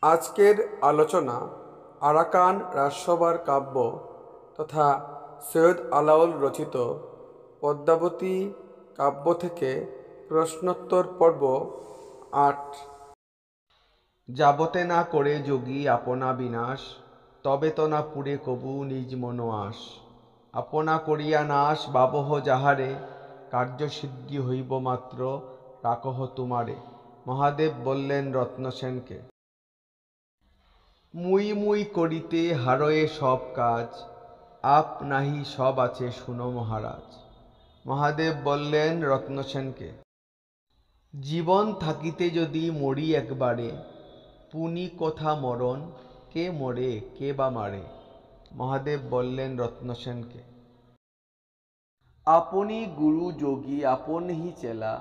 আজকের আলোচনা আরাকান রাজসভার কাব্য তথা সৈয়দ আলাওল রচিত পদ্মাবতী কাব্য থেকে প্রশ্নোত্তর পর্ব ৮। যাবতে না করে যোগী আপনা বিনাশ, তবে তো না পুরে কবু নিজ মনোয়াস। আপনা করিয়া নাশ বাবহ যাহারে, কার্যসিদ্ধি হইব মাত্র রাখহ তুমারে। মহাদেব বললেন রত্নসেনকে। মুই মুই করিতে হারয়ে সব কাজ, আপ নাহি সব আছে শুনো মহারাজ। মহাদেব বললেন রত্নসেনকে, জীবন থাকিতে যদি মরি একবারে, পুনি কোথা মরণ, কে মরে কে বা মারে। মহাদেব বললেন রত্নসেনকে, আপনি গুরু যোগী আপনহি চেলা,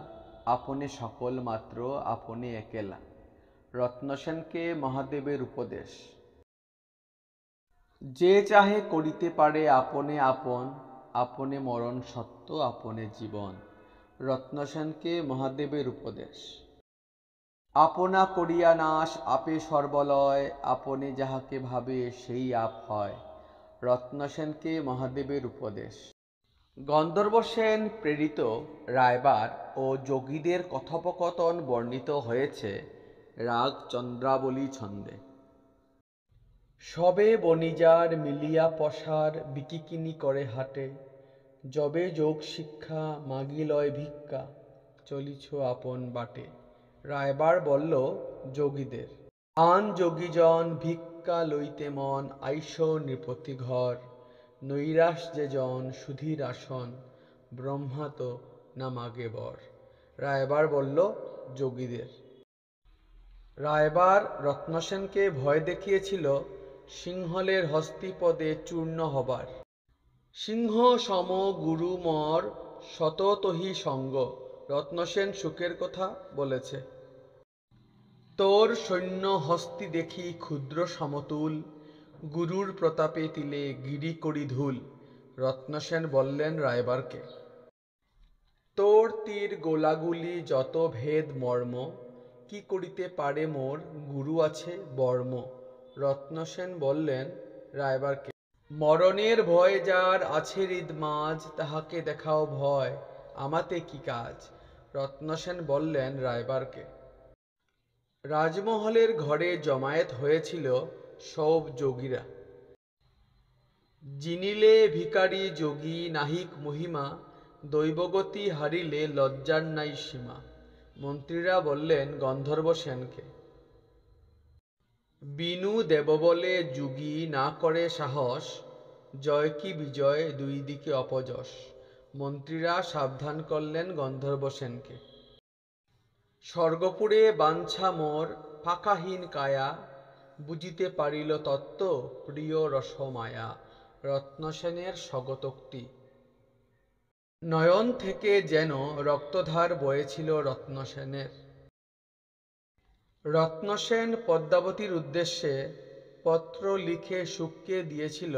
আপনে সকল মাত্র আপনে একেলা। রত্নসেনকে মহাদেবের উপদেশ। যে চাহে করিতে পারে আপনে আপন, আপনে মরণ সত্য আপনে জীবন। রত্নসেনকে মহাদেবের উপদেশ। আপনা করিয়া নাশ আপে সর্বলয়, আপনি যাহাকে ভাবে সেই আপ হয়। রত্নসেনকে মহাদেবের উপদেশ। গন্ধর্ব সেন প্রেরিত রায়বার ও যোগীদের কথোপকথন বর্ণিত হয়েছে রাগ চন্দ্রাবলী ছন্দে। সবে বণিজার মিলিয়া পসার, বিকিকিনি করে হাটে, যবে যোগ শিক্ষা মাগিলয় ভিক্ষা, চলিছ আপন বাটে। রায়বার বলল যোগীদের, আন যোগীজন ভিক্ষা লইতে মন, আইস নৃপতি ঘর, নৈরাশ যে জন সুধীর আসন, ব্রহ্মা তো না মাগে বর। রায়বার বলল যোগীদের। রায়বার রত্নসেনকে ভয় দেখিয়েছিল সিংহলের হস্তিপদে চূর্ণ হবার। সিংহ সম গুরু মর সততহি সঙ্গ। রত্নসেন সুখের কথা বলেছে। তোর সৈন্য হস্তি দেখি ক্ষুদ্র সমতুল, গুরুর প্রতাপে তিলে গিরি করি ধুল। রত্নসেন বললেন রায়বারকে, তোর তীর গোলাগুলি যত ভেদ মর্ম, কি করিতে পারে মোর গুরু আছে বর্ম। রত্নসেন বললেন রায়বারকে, মরণের ভয় যার আছে হৃদ মাঝ, তাহাকে দেখাও ভয় আমাতে কি কাজ। রত্নসেন বললেন রায়বারকে, রাজমহলের ঘরে জমায়েত হয়েছিল সব যোগীরা। জিনিলে ভিকারি যোগী নাহিক মহিমা, দৈবগতি হারিলে লজ্জার নাই সীমা। মন্ত্রীরা বললেন গন্ধর্ব সেনকে, বিনু দেববলে যোগী না করে সাহস, জয় কি বিজয় দুই দিকে অপযশ। মন্ত্রীরা সাবধান করলেন গন্ধর্ব সেনকে। স্বর্গপুরে বাঞ্ছা মোর ফাঁকাহীন কায়া, বুঝিতে পারিল তত্ত্ব প্রিয় রসমায়া। রত্নসেনের স্বগতোক্তি। নয়ন থেকে যেন রক্তধার বয়েছিল রত্নসেনের। রত্নসেন পদ্মাবতীর উদ্দেশ্যে পত্র লিখে শুককে দিয়েছিল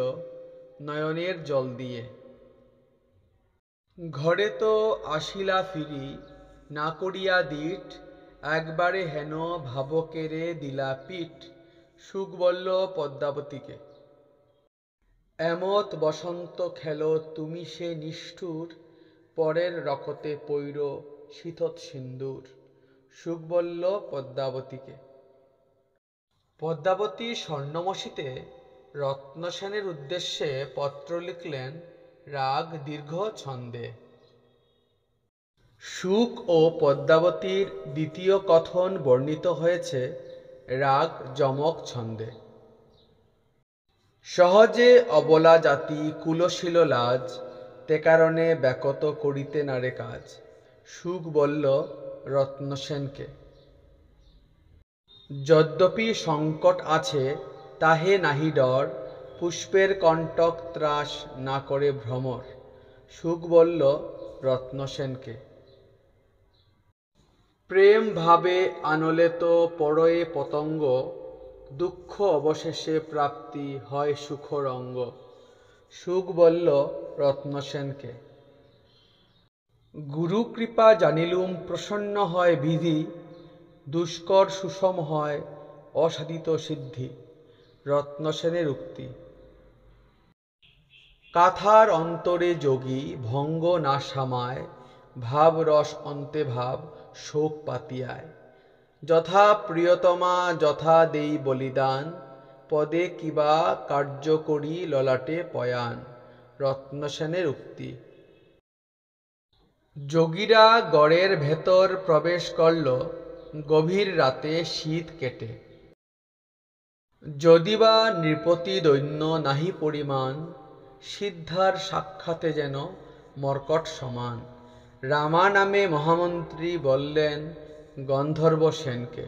নয়নের জল দিয়ে। ঘরে তো আসিলা ফিরি না করিয়া দিঠ, একবারে হেন ভাবকেরে দিলা পিঠ। শুক বলল পদ্মাবতীকে, এমত বসন্ত খেল তুমি সে নিষ্ঠুর, পরের রকতে পৈর শীতৎ সিন্দুর। শুক বলল পদ্মাবতীকে। পদ্মাবতী স্বর্ণমসিতে রত্নসেনের উদ্দেশ্যে পত্র লিখলেন রাগ দীর্ঘ ছন্দে। শুক ও পদ্মাবতীর দ্বিতীয় কথন বর্ণিত হয়েছে রাগ যমক ছন্দে। সহজে অবলা জাতি কুলশীল লাজ, তে কারণে ব্যাকত করিতে নারে কাজ। শুক বলল রত্নসেনকে, যদ্যপি সংকট আছে তাহে নাহি ডর, পুষ্পের কণ্টক ত্রাস না করে ভ্রমর। শুক বলল রত্নসেনকে, প্রেম ভাবে আনলে তো পরয়ে পতঙ্গ, দুঃখ অবশেষে প্রাপ্তি হয় সুখর অঙ্গ। শুক বলল রত্নসেনকে, গুরু কৃপা জানিলুম প্রসন্ন হয় বিধি, দুষ্কর সুষম হয় অসাধিত সিদ্ধি। রত্নসেনের উক্তি। কাথার অন্তরে যোগী ভঙ্গ না সামায়, ভাব রস অন্তে ভাব শোক পাতিয়ায়। যথা প্রিয়তমা যথা দেই বলিদান, পদে কিবা কার্য করি ললাটে পয়ান। রত্নসেনের উক্তি। যোগীরা গড়ের ভেতর প্রবেশ করল গভীর রাতে শীত কেটে। যদিবা নৃপতি দৈন্য নাহি পরিমাণ, সিদ্ধার সাক্ষাতে যেন মর্কট সমান। রামা নামে মহামন্ত্রী বললেন গন্ধর্ব সেনকে,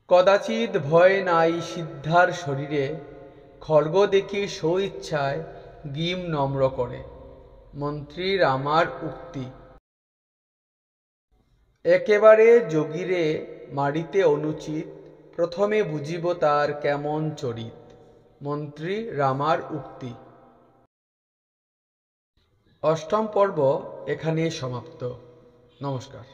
কদাচিৎ ভয় নাই সিদ্ধার শরীরে, খড়গ দেখি স্বইচ্ছায় গিম নম্র করে। মন্ত্রী রামার উক্তি। একেবারে যোগীরে মারিতে অনুচিত, প্রথমে বুঝিব তার কেমন চরিত। মন্ত্রী রামার উক্তি। অষ্টম পর্ব এখানেই সমাপ্ত। নমস্কার।